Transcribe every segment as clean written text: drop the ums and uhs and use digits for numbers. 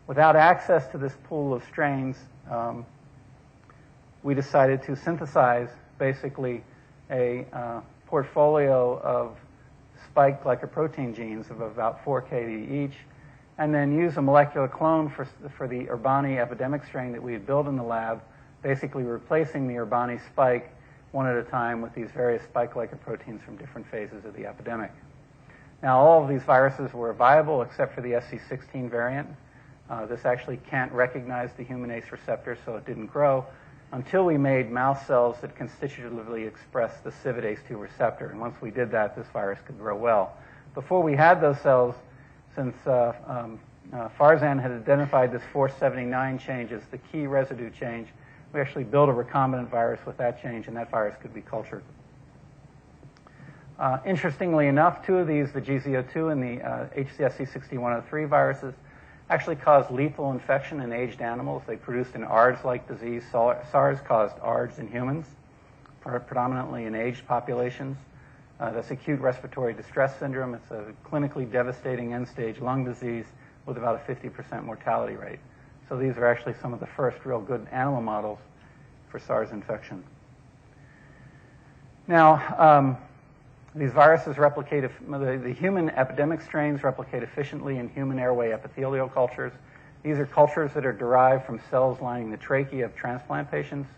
Without access to this pool of strains, we decided to synthesize basically a portfolio of spike glycoprotein genes of about 4 kb each, and then use a molecular clone for the Urbani epidemic strain that we had built in the lab, basically replacing the Urbani spike one at a time with these various spike glycoproteins from different phases of the epidemic. Now, all of these viruses were viable except for the SC16 variant. This actually can't recognize the human ACE receptor, so it didn't grow until we made mouse cells that constitutively express the CIVIT ACE2 receptor. And once we did that, this virus could grow well. Before we had those cells, since Farzan had identified this 479 change as the key residue change, we actually built a recombinant virus with that change, and that virus could be cultured. Interestingly enough, two of these, the GZO2 and the HCSC6103 viruses, actually caused lethal infection in aged animals. They produced an ARDS-like disease. SARS caused ARDS in humans, predominantly in aged populations. That's acute respiratory distress syndrome. It's a clinically devastating end-stage lung disease with about a 50% mortality rate. So these are actually some of the first real good animal models for SARS infection. Now, these viruses replicate, the human epidemic strains replicate efficiently in human airway epithelial cultures. These are cultures that are derived from cells lining the trachea of transplant patients.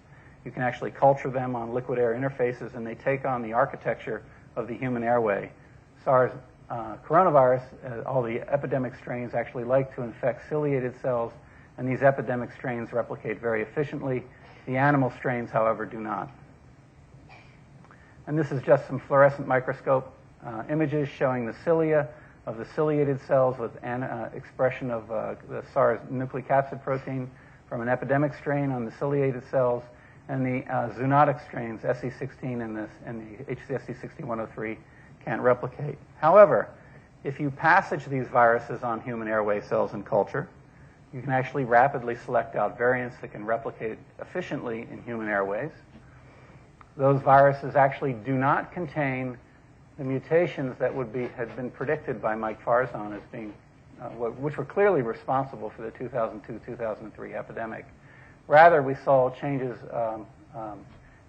You can actually culture them on liquid air interfaces, and they take on the architecture of the human airway. SARS coronavirus, all the epidemic strains actually like to infect ciliated cells, and these epidemic strains replicate very efficiently. The animal strains, however, do not. And this is just some fluorescent microscope images showing the cilia of the ciliated cells with expression of the SARS nucleocapsid protein from an epidemic strain on the ciliated cells, and the zoonotic strains, SC16 and the HCSC6103, can't replicate. However, if you passage these viruses on human airway cells in culture, you can actually rapidly select out variants that can replicate efficiently in human airways. Those viruses actually do not contain the mutations that had been predicted by Mike Farzan as being, which were clearly responsible for the 2002-2003 epidemic. Rather, we saw changes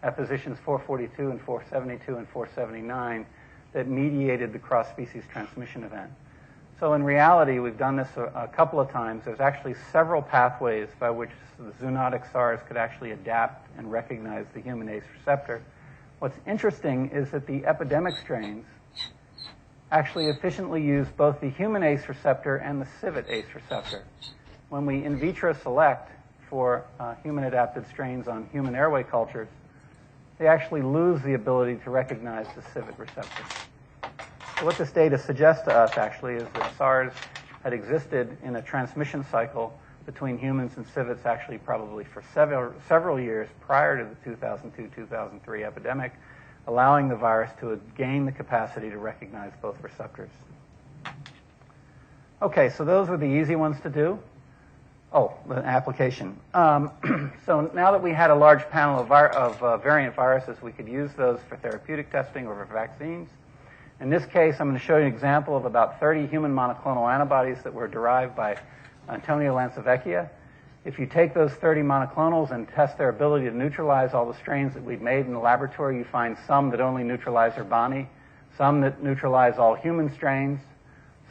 at positions 442 and 472 and 479 that mediated the cross-species transmission event. So in reality, we've done this a couple of times. There's actually several pathways by which the zoonotic SARS could actually adapt and recognize the human ACE receptor. What's interesting is that the epidemic strains actually efficiently use both the human ACE receptor and the CIVIT ACE receptor. When we in vitro select for human-adapted strains on human airway cultures, they actually lose the ability to recognize the CIVIT receptor. So what this data suggests to us, actually, is that SARS had existed in a transmission cycle between humans and CIVITs actually probably for several years prior to the 2002-2003 epidemic, allowing the virus to gain the capacity to recognize both receptors. Okay, so those were the easy ones to do. Oh, the application. So now that we had a large panel of variant viruses, we could use those for therapeutic testing or for vaccines. In this case, I'm going to show you an example of about 30 human monoclonal antibodies that were derived by Antonio Lancevecchia. If you take those 30 monoclonals and test their ability to neutralize all the strains that we've made in the laboratory, you find some that only neutralize Urbani, some that neutralize all human strains,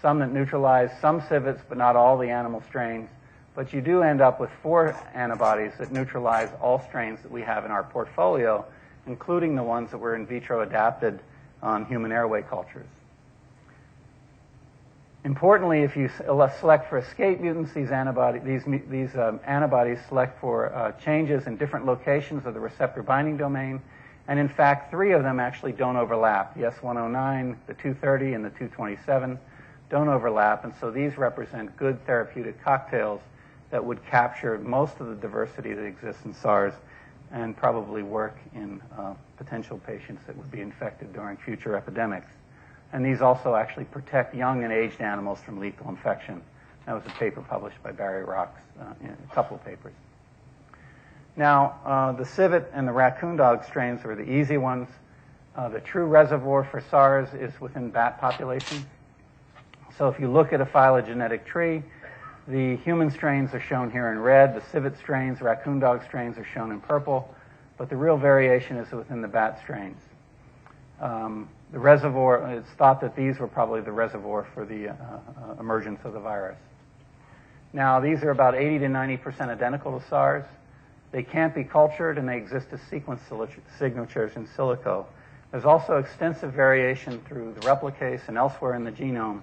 some that neutralize some CIVITs but not all the animal strains. But you do end up with 4 antibodies that neutralize all strains that we have in our portfolio, including the ones that were in vitro adapted on human airway cultures. Importantly, if you select for escape mutants, these antibodies select for changes in different locations of the receptor binding domain, and in fact, 3 of them actually don't overlap. The S109, the 230, and the 227 don't overlap, and so these represent good therapeutic cocktails that would capture most of the diversity that exists in SARS and probably work in potential patients that would be infected during future epidemics. And these also actually protect young and aged animals from lethal infection. That was a paper published by Barry Rocks in a couple of papers. Now, the civet and the raccoon dog strains were the easy ones. The true reservoir for SARS is within bat populations. So if you look at a phylogenetic tree, The human strains are shown here in red. The civet strains, raccoon dog strains, are shown in purple. But the real variation is within the bat strains. The reservoir, it's thought that these were probably the reservoir for the emergence of the virus. Now, these are about 80 to 90% identical to SARS. They can't be cultured, and they exist as sequence signatures in silico. There's also extensive variation through the replicase and elsewhere in the genome.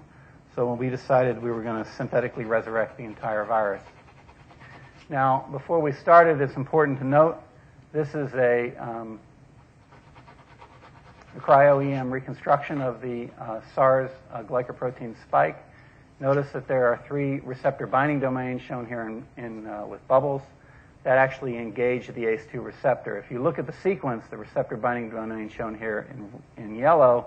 So when we decided we were going to synthetically resurrect the entire virus. Now, before we started, it's important to note this is a cryo-EM reconstruction of the SARS glycoprotein spike. Notice that there are 3 receptor binding domains shown here with bubbles that actually engage the ACE2 receptor. If you look at the sequence, the receptor binding domain shown here in yellow,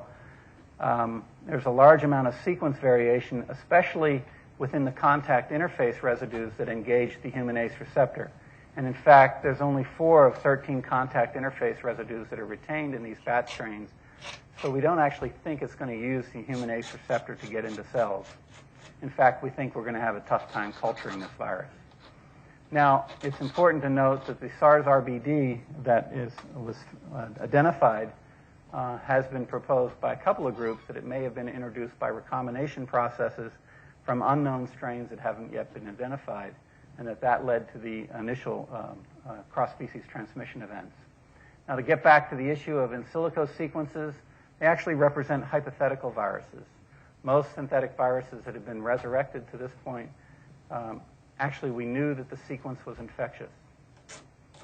there's a large amount of sequence variation, especially within the contact interface residues that engage the human ACE receptor. And in fact, there's only 4 of 13 contact interface residues that are retained in these bat strains. So we don't actually think it's going to use the human ACE receptor to get into cells. In fact, we think we're going to have a tough time culturing this virus. Now, it's important to note that the SARS-RBD that was identified has been proposed by a couple of groups that it may have been introduced by recombination processes from unknown strains that haven't yet been identified, and that led to the initial cross-species transmission events. Now, to get back to the issue of in silico sequences, they actually represent hypothetical viruses. Most synthetic viruses that have been resurrected to this point, actually we knew that the sequence was infectious.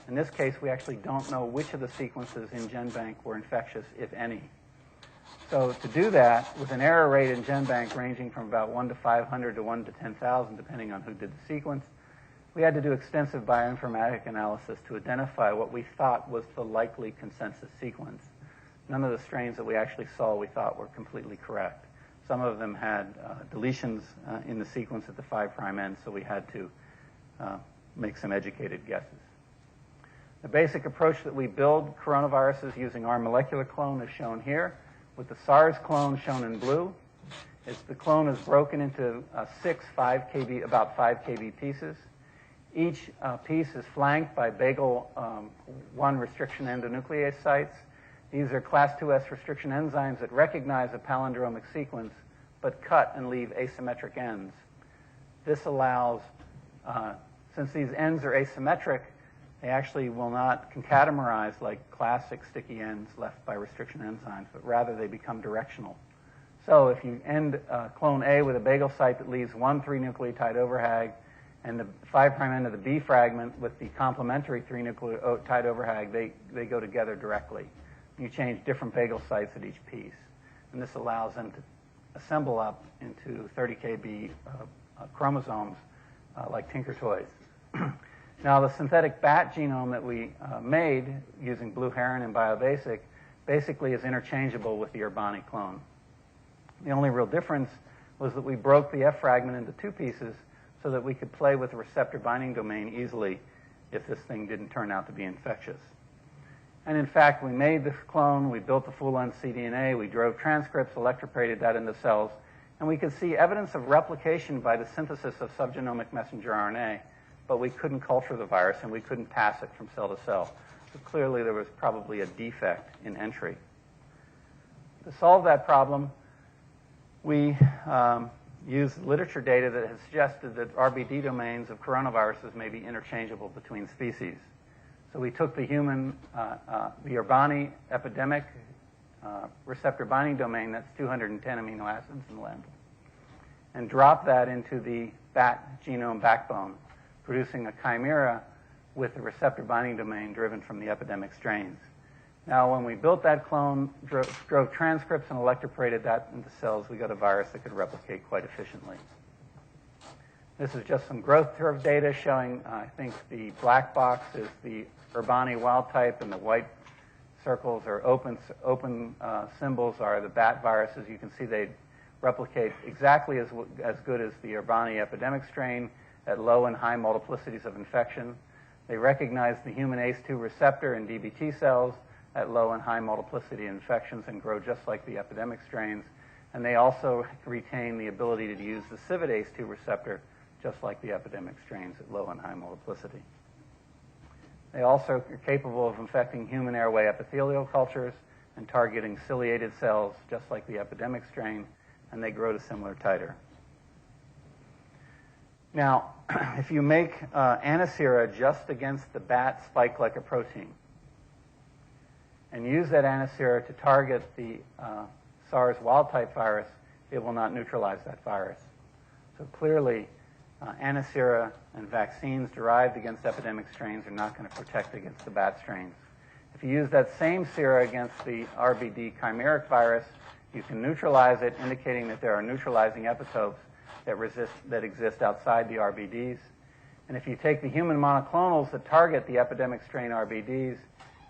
In this case, we actually don't know which of the sequences in GenBank were infectious, if any. So to do that, with an error rate in GenBank ranging from about 1 to 500 to 1 to 10,000, depending on who did the sequence, we had to do extensive bioinformatic analysis to identify what we thought was the likely consensus sequence. None of the strains that we actually saw we thought were completely correct. Some of them had deletions in the sequence at the 5' end, so we had to make some educated guesses. The basic approach that we build coronaviruses using our molecular clone is shown here, with the SARS clone shown in blue. The clone is broken into 6 about 5 kb pieces. Each piece is flanked by bagel 1 restriction endonuclease sites. These are class 2S restriction enzymes that recognize a palindromic sequence but cut and leave asymmetric ends. This allows, since these ends are asymmetric, they actually will not concatenarize like classic sticky ends left by restriction enzymes, but rather they become directional. So if you end clone A with a bagel site that leaves 1 3-nucleotide overhang and the 5' end of the B fragment with the complementary 3-nucleotide overhang, they go together directly. You change different bagel sites at each piece. And this allows them to assemble up into 30 kb chromosomes like Tinker Toys. Now, the synthetic bat genome that we made using Blue Heron and BioBasic basically is interchangeable with the Urbani clone. The only real difference was that we broke the F fragment into 2 pieces so that we could play with the receptor binding domain easily if this thing didn't turn out to be infectious. And in fact, we made this clone, we built the full-length cDNA, we drove transcripts, electroporated that into cells, and we could see evidence of replication by the synthesis of subgenomic messenger RNA, but we couldn't culture the virus and we couldn't pass it from cell to cell. So clearly there was probably a defect in entry. To solve that problem, we used literature data that has suggested that RBD domains of coronaviruses may be interchangeable between species. So we took the human, the Urbani epidemic receptor binding domain, that's 210 amino acids in length, and dropped that into the bat genome backbone, producing a chimera with the receptor binding domain driven from the epidemic strains. Now, when we built that clone, drove transcripts and electroporated that into cells, we got a virus that could replicate quite efficiently. This is just some growth curve data showing, I think the black box is the Urbani wild type and the white circles or open symbols are the bat viruses. You can see they replicate exactly as good as the Urbani epidemic strain at low and high multiplicities of infection. They recognize the human ACE2 receptor in DBT cells at low and high multiplicity infections and grow just like the epidemic strains. And they also retain the ability to use the civet ACE2 receptor just like the epidemic strains at low and high multiplicity. They also are capable of infecting human airway epithelial cultures and targeting ciliated cells, just like the epidemic strain, and they grow to similar titer. Now, if you make antisera just against the bat spike glycoprotein and use that antisera to target the SARS wild-type virus, it will not neutralize that virus. So clearly, antisera and vaccines derived against epidemic strains are not going to protect against the bat strains. If you use that same sera against the RBD chimeric virus, you can neutralize it, indicating that there are neutralizing epitopes that exist outside the RBDs. And if you take the human monoclonals that target the epidemic strain RBDs,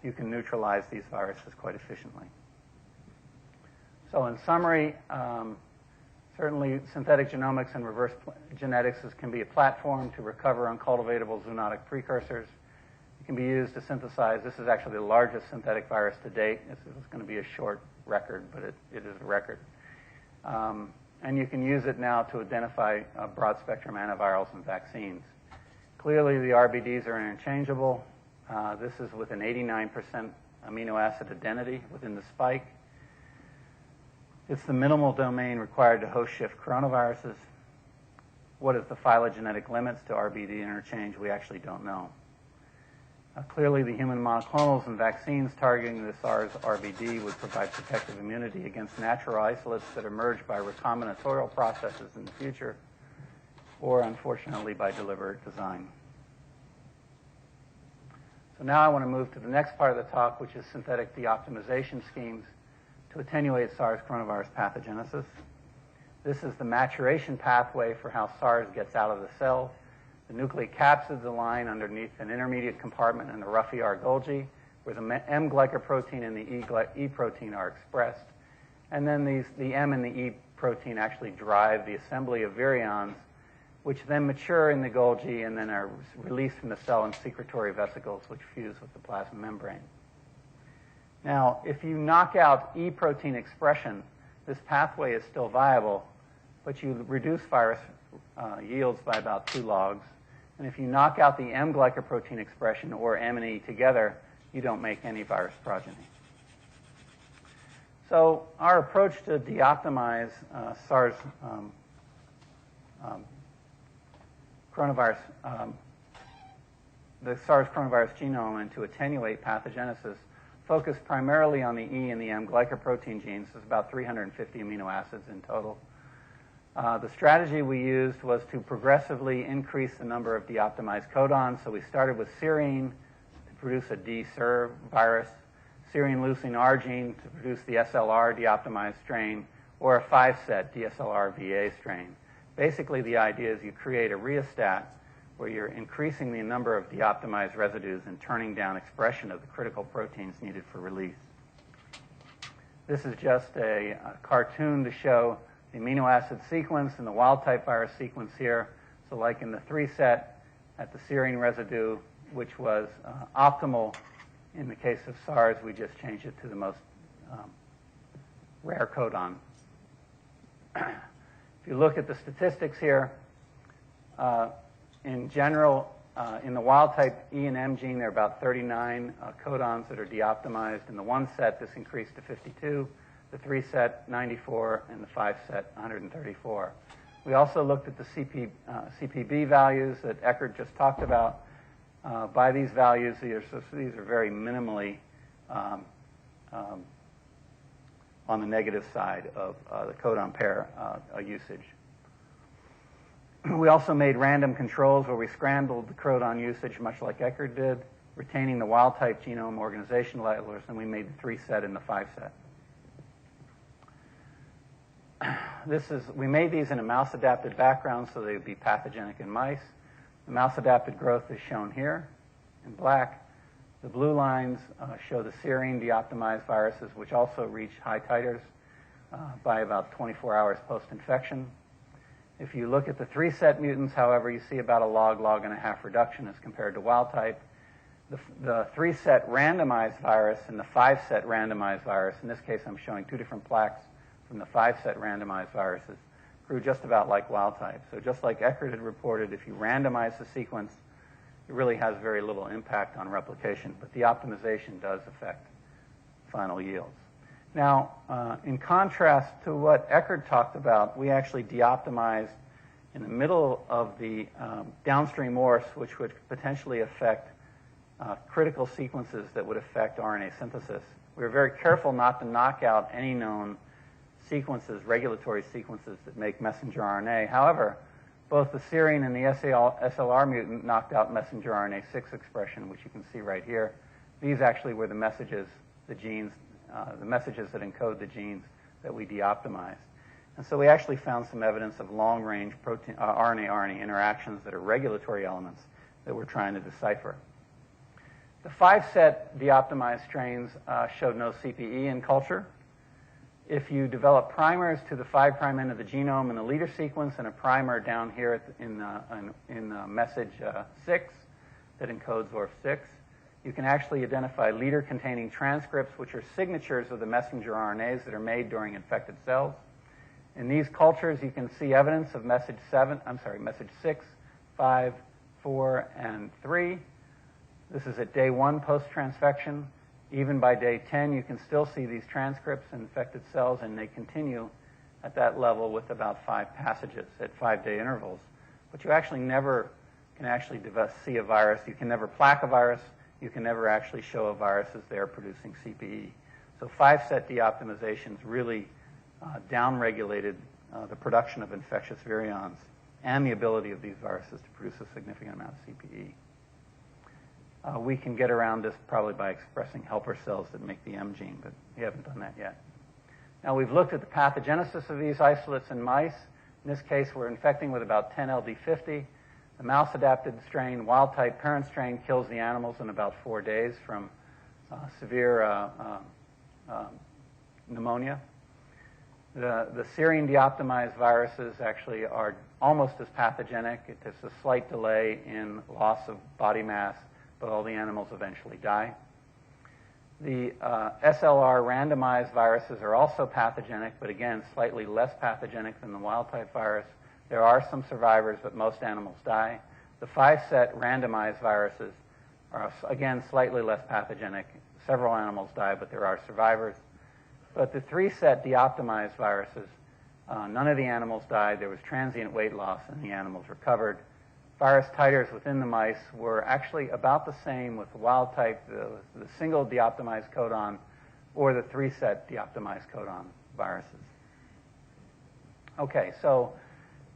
you can neutralize these viruses quite efficiently. So in summary, certainly synthetic genomics and reverse genetics can be a platform to recover uncultivatable zoonotic precursors. It can be used to synthesize. This is actually the largest synthetic virus to date. This is going to be a short record, but it is a record. And you can use it now to identify broad-spectrum antivirals and vaccines. Clearly, the RBDs are interchangeable. This is with an 89% amino acid identity within the spike. It's the minimal domain required to host shift coronaviruses. What is the phylogenetic limits to RBD interchange? We actually don't know. Clearly, the human monoclonals and vaccines targeting the SARS RBD would provide protective immunity against natural isolates that emerge by recombinatorial processes in the future, or unfortunately by deliberate design. So now I want to move to the next part of the talk, which is synthetic deoptimization schemes to attenuate SARS coronavirus pathogenesis. This is the maturation pathway for how SARS gets out of the cell. The nucleocapsids align underneath an intermediate compartment in the Ruffy-R Golgi, where the M glycoprotein and the E protein are expressed. And then the M and the E protein actually drive the assembly of virions, which then mature in the Golgi and then are released from the cell in secretory vesicles, which fuse with the plasma membrane. Now, if you knock out E protein expression, this pathway is still viable, but you reduce virus yields by about 2 logs. And if you knock out the M glycoprotein expression, or M and E together, you don't make any virus progeny. So our approach to deoptimize SARS coronavirus, the SARS coronavirus genome, and to attenuate pathogenesis focused primarily on the E and the M glycoprotein genes. There's about 350 amino acids in total. The strategy we used was to progressively increase the number of deoptimized codons. So we started with serine to produce a D-SIR virus, serine-leucine R gene to produce the SLR deoptimized strain, or a 5-set DSLR-VA strain. Basically, the idea is you create a rheostat where you're increasing the number of deoptimized residues and turning down expression of the critical proteins needed for release. This is just a cartoon to show the amino acid sequence and the wild-type virus sequence here. So like in the 3-set at the serine residue, which was optimal in the case of SARS, we just changed it to the most rare codon. If you look at the statistics here, in general, in the wild-type E and M gene, there are about 39 codons that are deoptimized. In the 1-set, this increased to 52. The 3-set, 94, and the 5-set, 134. We also looked at the CPB values that Eckert just talked about. By these values, these are very minimally on the negative side of the codon pair usage. We also made random controls where we scrambled the codon usage much like Eckert did, retaining the wild-type genome organization levels, and we made the 3-set and the 5-set. We made these in a mouse-adapted background so they would be pathogenic in mice. The mouse-adapted growth is shown here in black. The blue lines show the serine deoptimized viruses, which also reach high titers by about 24 hours post-infection. If you look at the 3-set mutants, however, you see about a log and a half reduction as compared to wild-type. The 3-set randomized virus and the 5-set randomized virus, in this case I'm showing 2 different plaques from the 5-set randomized viruses, grew just about like wild type. So just like Eckert had reported, if you randomize the sequence, it really has very little impact on replication, but the optimization does affect final yields. Now, in contrast to what Eckert talked about, we actually de-optimized in the middle of the downstream ORS, which would potentially affect critical sequences that would affect RNA synthesis. We were very careful not to knock out any known sequences, regulatory sequences that make messenger RNA. However, both the serine and the SLR mutant knocked out messenger RNA6 expression, which you can see right here. These actually were the messages, the genes, the messages that encode the genes that we de-optimized. And so we actually found some evidence of long-range RNA-RNA interactions that are regulatory elements that we're trying to decipher. The 5-set de-optimized strains showed no CPE in culture. If you develop primers to the 5' end of the genome in the leader sequence and a primer down here in message 6 that encodes ORF6, you can actually identify leader-containing transcripts, which are signatures of the messenger RNAs that are made during infected cells. In these cultures, you can see evidence of message 6, 5, 4, and 3. This is at day 1 post-transfection. Even by day 10, you can still see these transcripts in infected cells, and they continue at that level with about 5 passages at 5-day intervals. But you actually never can actually see a virus. You can never plaque a virus. You can never actually show a virus as they're producing CPE. So 5-set de-optimizations really downregulated the production of infectious virions and the ability of these viruses to produce a significant amount of CPE. We can get around this probably by expressing helper cells that make the M gene, but we haven't done that yet. Now, we've looked at the pathogenesis of these isolates in mice. In this case, we're infecting with about 10 LD50. The mouse-adapted strain, wild-type parent strain, kills the animals in about 4 days from severe pneumonia. The serine de-optimized viruses actually are almost as pathogenic. There's a slight delay in loss of body mass, but all the animals eventually die. The SLR randomized viruses are also pathogenic, but again, slightly less pathogenic than the wild-type virus. There are some survivors, but most animals die. The 5-set randomized viruses are, again, slightly less pathogenic. Several animals die, but there are survivors. But the 3-set de-optimized viruses, none of the animals died. There was transient weight loss, and the animals recovered. Virus titers within the mice were actually about the same with the wild type, the single de-optimized codon, or the 3-set de-optimized codon viruses. Okay, so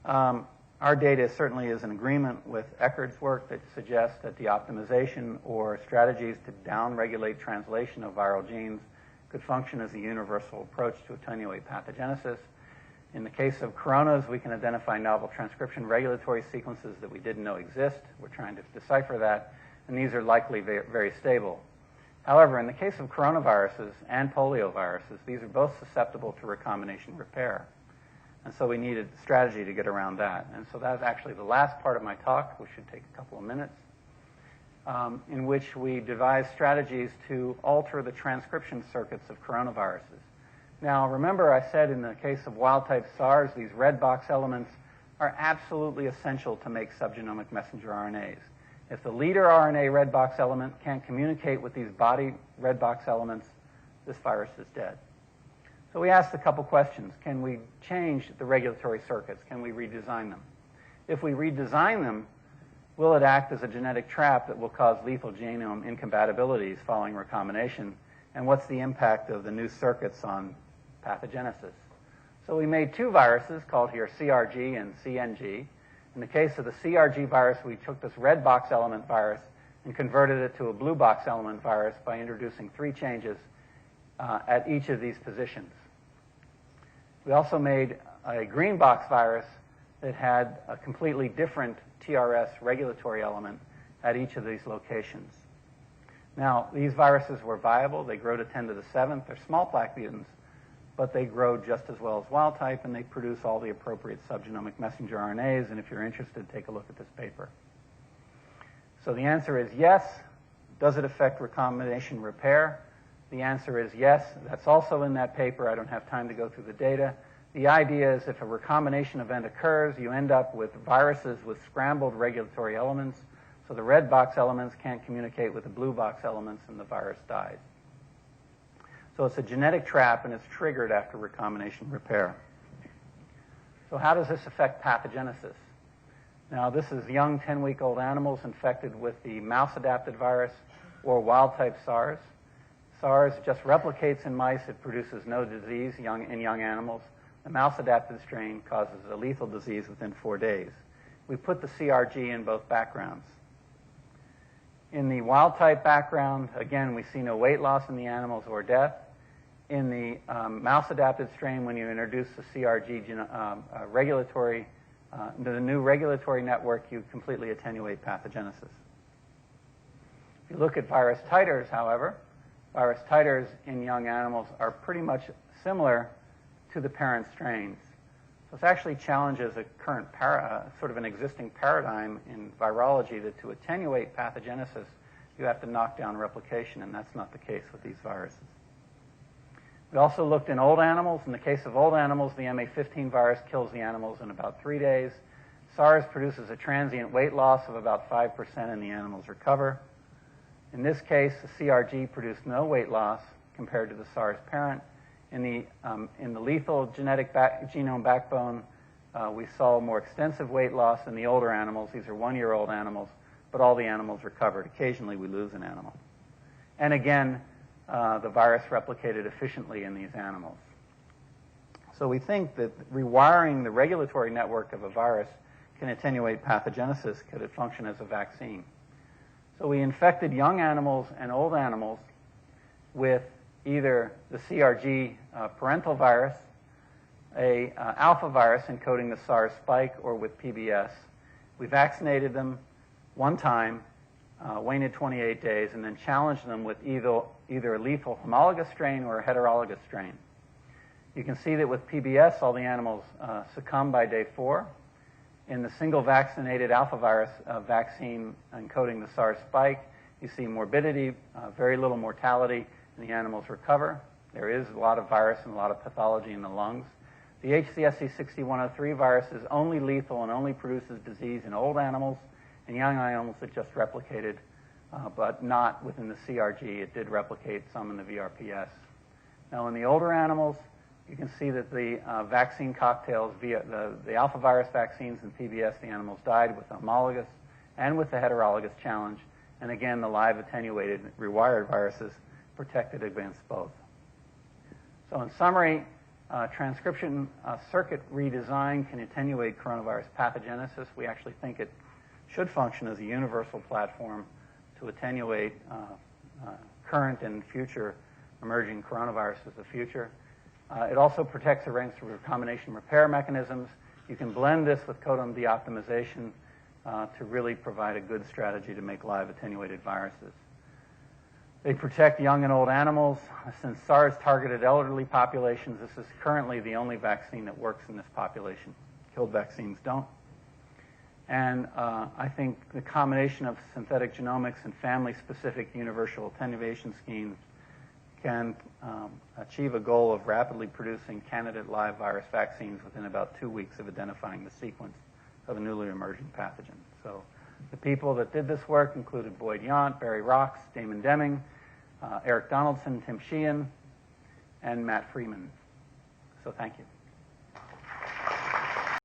our data certainly is in agreement with Eckert's work that suggests that de-optimization or strategies to downregulate translation of viral genes could function as a universal approach to attenuate pathogenesis. In the case of coronas, we can identify novel transcription regulatory sequences that we didn't know exist. We're trying to decipher that, and these are likely very, very stable. However, in the case of coronaviruses and polioviruses, these are both susceptible to recombination repair. And so we needed a strategy to get around that. And so that's actually the last part of my talk, which should take a couple of minutes, in which we devised strategies to alter the transcription circuits of coronaviruses. Now, remember I said in the case of wild-type SARS, these red box elements are absolutely essential to make subgenomic messenger RNAs. If the leader RNA red box element can't communicate with these body red box elements, this virus is dead. So we asked a couple questions. Can we change the regulatory circuits? Can we redesign them? If we redesign them, will it act as a genetic trap that will cause lethal genome incompatibilities following recombination? And what's the impact of the new circuits on pathogenesis? So we made 2 viruses called here CRG and CNG. In the case of the CRG virus, we took this red box element virus and converted it to a blue box element virus by introducing 3 changes at each of these positions. We also made a green box virus that had a completely different TRS regulatory element at each of these locations. Now, these viruses were viable. They grow to 10 to the 7th. They're small plaque mutants, but they grow just as well as wild type, and they produce all the appropriate subgenomic messenger RNAs. And if you're interested, take a look at this paper. So the answer is yes. Does it affect recombination repair? The answer is yes. That's also in that paper. I don't have time to go through the data. The idea is if a recombination event occurs, you end up with viruses with scrambled regulatory elements, so the red box elements can't communicate with the blue box elements and the virus dies. So it's a genetic trap and it's triggered after recombination repair. So how does this affect pathogenesis? Now this is young 10-week-old animals infected with the mouse-adapted virus or wild-type SARS. SARS just replicates in mice. It produces no disease in young animals. The mouse-adapted strain causes a lethal disease within 4 days. We put the CRG in both backgrounds. In the wild-type background, again, we see no weight loss in the animals or death. In the mouse-adapted strain, when you introduce the CRG the new regulatory network, you completely attenuate pathogenesis. If you look at virus titers, however, virus titers in young animals are pretty much similar to the parent strains. So this actually challenges a current sort of an existing paradigm in virology that to attenuate pathogenesis, you have to knock down replication, and that's not the case with these viruses. We also looked in old animals. In the case of old animals, the MA15 virus kills the animals in about 3 days. SARS produces a transient weight loss of about 5%, and the animals recover. In this case, the CRG produced no weight loss compared to the SARS parent. In the lethal genetic genome backbone, we saw more extensive weight loss in the older animals. These are 1-year-old animals, but all the animals recovered. Occasionally, we lose an animal. And again, the virus replicated efficiently in these animals. So we think that rewiring the regulatory network of a virus can attenuate pathogenesis. Could it function as a vaccine? So we infected young animals and old animals with either the CRG parental virus, a alpha virus encoding the SARS spike, or with PBS. We vaccinated them one time, waited 28 days, and then challenged them with either a lethal homologous strain or a heterologous strain. You can see that with PBS, all the animals succumb by day 4. In the single vaccinated alpha virus vaccine encoding the SARS spike, you see morbidity, very little mortality, and the animals recover. There is a lot of virus and a lot of pathology in the lungs. The HCSC6103 virus is only lethal and only produces disease in old animals and young animals that just replicated, but not within the CRG. It did replicate some in the VRPS. Now, in the older animals, you can see that the vaccine cocktails, via the alpha virus vaccines and PBS, the animals died with the homologous and with the heterologous challenge. And again, the live attenuated rewired viruses protected against both. So in summary, transcription circuit redesign can attenuate coronavirus pathogenesis. We actually think it should function as a universal platform to attenuate current and future emerging coronaviruses of the future. It also protects against recombination repair mechanisms. You can blend this with codon deoptimization to really provide a good strategy to make live attenuated viruses. They protect young and old animals. Since SARS targeted elderly populations, this is currently the only vaccine that works in this population. Killed vaccines don't. And I think the combination of synthetic genomics and family-specific universal attenuation schemes can achieve a goal of rapidly producing candidate live virus vaccines within about 2 weeks of identifying the sequence of a newly emerging pathogen. So the people that did this work included Boyd Yount, Barry Rocks, Damon Deming, Eric Donaldson, Tim Sheehan, and Matt Freeman. So thank you.